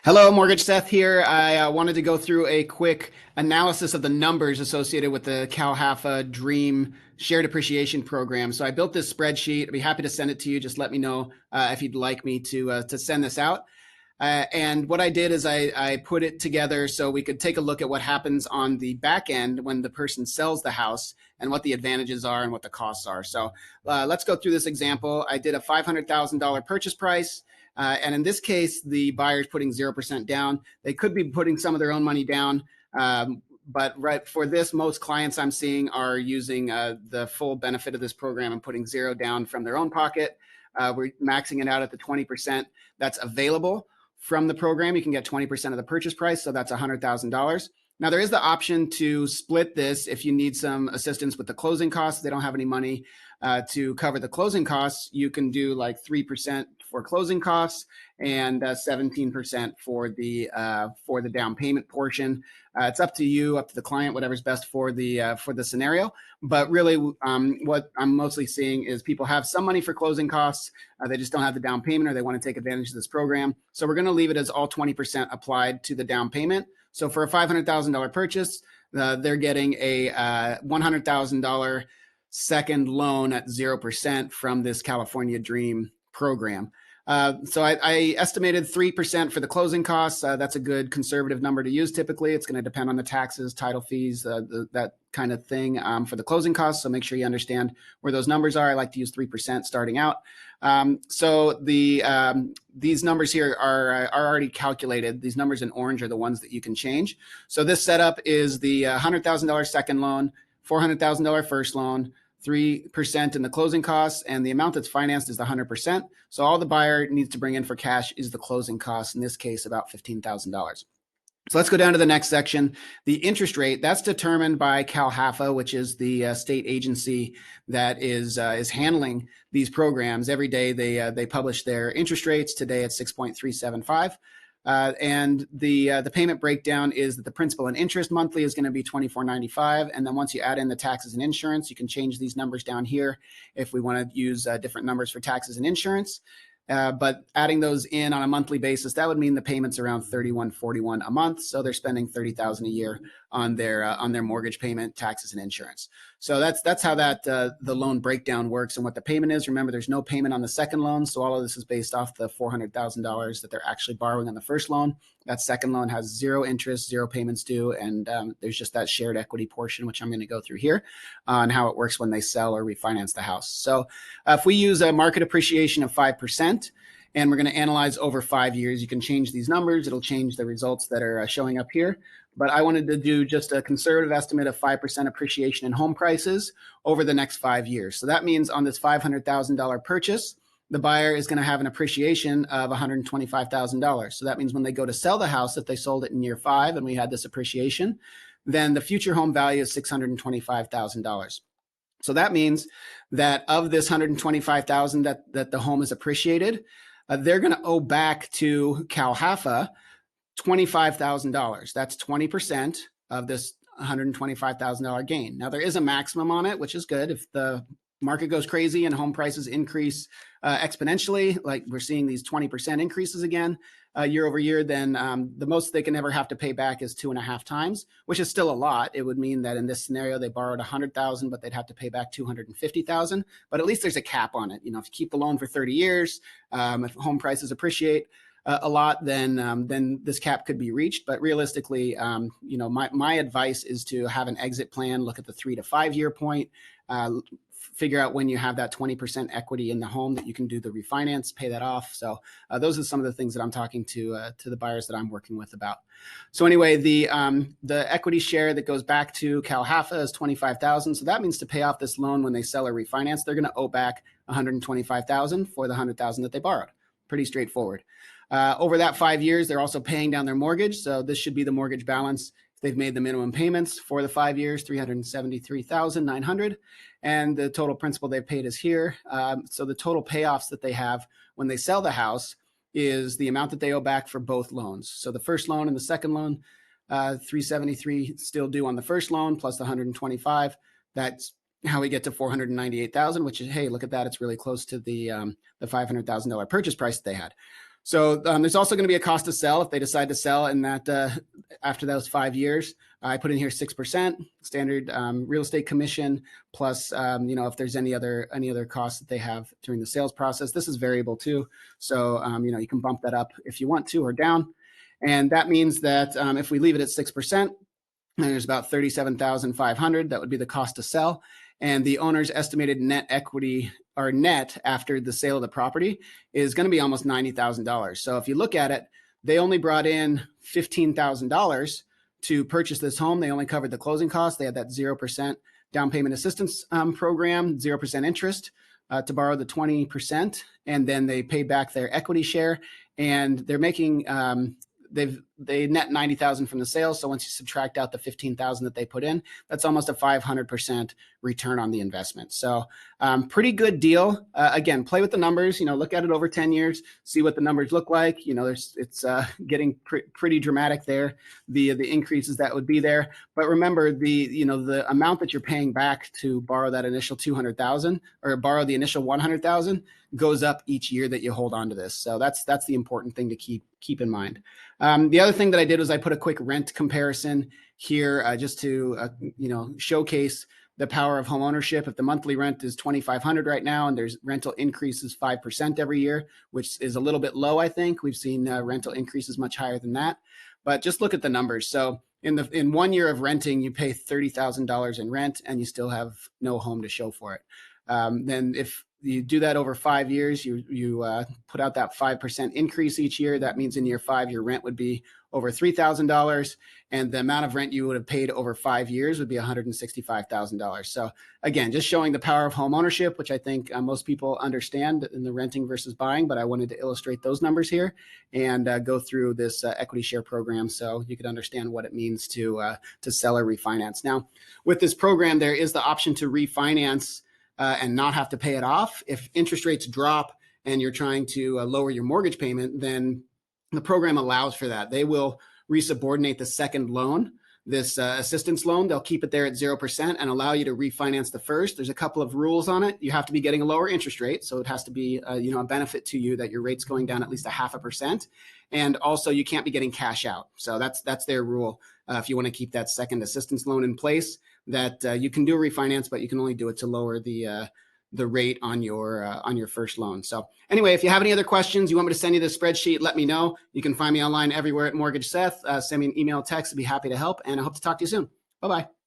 Hello, Mortgage Seth here. I wanted to go through a quick analysis of the numbers associated with the CALHFA Dream Shared Appreciation Program. So I built this spreadsheet. I'd be happy to send it to you. Just let me know if you'd like me to send this out. And what I did is I put it together so we could take a look at what happens on the back end when the person sells the house and what the advantages are and what the costs are. So let's go through this example. I did a $500,000 purchase price. And in this case, the buyer's putting 0% down. They could be putting some of their own money down. But right for this, most clients I'm seeing are using the full benefit of this program and putting zero down from their own pocket. We're maxing it out at the 20% that's available from the program. You can get 20% of the purchase price. So that's $100,000. Now, there is the option to split this if you need some assistance with the closing costs. They don't have any money to cover the closing costs. You can do like 3% for closing costs and 17% for the down payment portion. It's up to you, up to the client, whatever's best for the scenario. But really, what I'm mostly seeing is people have some money for closing costs. They just don't have the down payment, or they want to take advantage of this program. So we're going to leave it as all 20% applied to the down payment. So for a $500,000 purchase, they're getting a $100,000 second loan at 0% from this California Dream program. So I estimated 3% for the closing costs. That's a good conservative number to use. Typically, it's going to depend on the taxes, title fees, that kind of thing for the closing costs. So make sure you understand where those numbers are. I like to use 3% starting out. So these numbers here are already calculated. These numbers in orange are the ones that you can change. So this setup is the $100,000 second loan, $400,000 first loan, 3% in the closing costs, and the amount that's financed is the 100%. So all the buyer needs to bring in for cash is the closing costs, in this case, about $15,000. So let's go down to the next section. The interest rate, that's determined by CALHFA, which is the state agency that is handling these programs. Every day they publish their interest rates. Today it's 6.375. And the payment breakdown is that the principal and interest monthly is going to be $24.95. And then once you add in the taxes and insurance, you can change these numbers down here if we want to use different numbers for taxes and insurance. But adding those in on a monthly basis, that would mean the payments around $31.41 a month. So they're spending $30,000 a year on their mortgage payment, taxes, and insurance. So that's how the loan breakdown works and what the payment is. Remember, there's no payment on the second loan, so all of this is based off the $400,000 that they're actually borrowing on the first loan. That second loan has zero interest, zero payments due, and there's just that shared equity portion, which I'm going to go through here on how it works when they sell or refinance the house. So if we use a market appreciation of 5%, and we're going to analyze over 5 years, you can change these numbers. It'll change the results that are showing up here. But I wanted to do just a conservative estimate of 5% appreciation in home prices over the next 5 years. So that means on this $500,000 purchase, the buyer is going to have an appreciation of $125,000. So that means when they go to sell the house, if they sold it in year 5 and we had this appreciation, then the future home value is $625,000. So that means that of this $125,000 that the home is appreciated, they're going to owe back to CALHFA $25,000. That's 20% of this $125,000 gain. Now, there is a maximum on it, which is good. If the market goes crazy and home prices increase exponentially, like we're seeing these 20% increases again year over year, then the most they can ever have to pay back is 2.5 times, which is still a lot. It would mean that in this scenario, they borrowed $100,000, but they'd have to pay back $250,000. But at least there's a cap on it. You know, if you keep the loan for 30 years, if home prices appreciate a lot, then this cap could be reached. But realistically, you know, my advice is to have an exit plan, look at the 3 to 5 year point, figure out when you have that 20% equity in the home that you can do the refinance, pay that off. So those are some of the things that I'm talking to the buyers that I'm working with about. So anyway, the equity share that goes back to CALHFA is $25,000. So that means to pay off this loan when they sell or refinance, they're going to owe back $125,000 for the $100,000 that they borrowed. Pretty straightforward. Over that 5 years, they're also paying down their mortgage. So this should be the mortgage balance. If they've made the minimum payments for the 5 years, $373,900, and the total principal they've paid is here. So the total payoffs that they have when they sell the house is the amount that they owe back for both loans. So the first loan and the second loan, $373 still due on the first loan plus the $125. That's how we get to $498,000, which is, hey, look at that. It's really close to the $500,000 purchase price that they had. So there's also going to be a cost to sell if they decide to sell in that after those 5 years. I put in here 6% standard real estate commission plus if there's any other costs that they have during the sales process. This is variable too, so you can bump that up if you want to or down. And that means that if we leave it at 6%, and there's about 37,500. That would be the cost to sell. And the owner's estimated net equity or net after the sale of the property is going to be almost $90,000. So if you look at it, they only brought in $15,000 to purchase this home. They only covered the closing costs. They had that 0% down payment assistance program, 0% interest to borrow the 20%. And then they pay back their equity share, and they're making they net 90,000 from the sales. So once you subtract out the 15,000 that they put in, that's almost a 500% return on the investment. So pretty good deal. Again, play with the numbers, look at it over 10 years, see what the numbers look like. It's getting pretty dramatic there, the increases that would be there. But remember the amount that you're paying back to borrow that initial 200,000 or borrow the initial 100,000 goes up each year that you hold on to this. So that's the important thing to keep in mind. The other thing that I did was I put a quick rent comparison here just to showcase the power of homeownership. If the monthly rent is $2,500 right now, and there's rental increases 5% every year, which is a little bit low, I think. We've seen rental increases much higher than that. But just look at the numbers. So in 1 year of renting, you pay $30,000 in rent, and you still have no home to show for it. Then if you do that over 5 years, you put out that 5% increase each year. That means in year 5, your rent would be over $3,000, and the amount of rent you would have paid over 5 years would be $165,000. So again, just showing the power of home ownership, which I think most people understand in the renting versus buying, but I wanted to illustrate those numbers here and go through this equity share program so you could understand what it means to sell or refinance. Now, with this program, there is the option to refinance and not have to pay it off. If interest rates drop and you're trying to lower your mortgage payment, then the program allows for that. They will resubordinate the second loan, this assistance loan. They'll keep it there at 0% and allow you to refinance the first. There's a couple of rules on it. You have to be getting a lower interest rate, so it has to be a benefit to you that your rate's going down at least 0.5%. And also, you can't be getting cash out. So that's their rule. If you want to keep that second assistance loan in place, that you can do a refinance, but you can only do it to lower the rate on your first loan. So anyway, if you have any other questions, you want me to send you the spreadsheet, let me know. You can find me online everywhere at Mortgage Seth. Send me an email, text. I'd be happy to help, and I hope to talk to you soon. Bye-bye.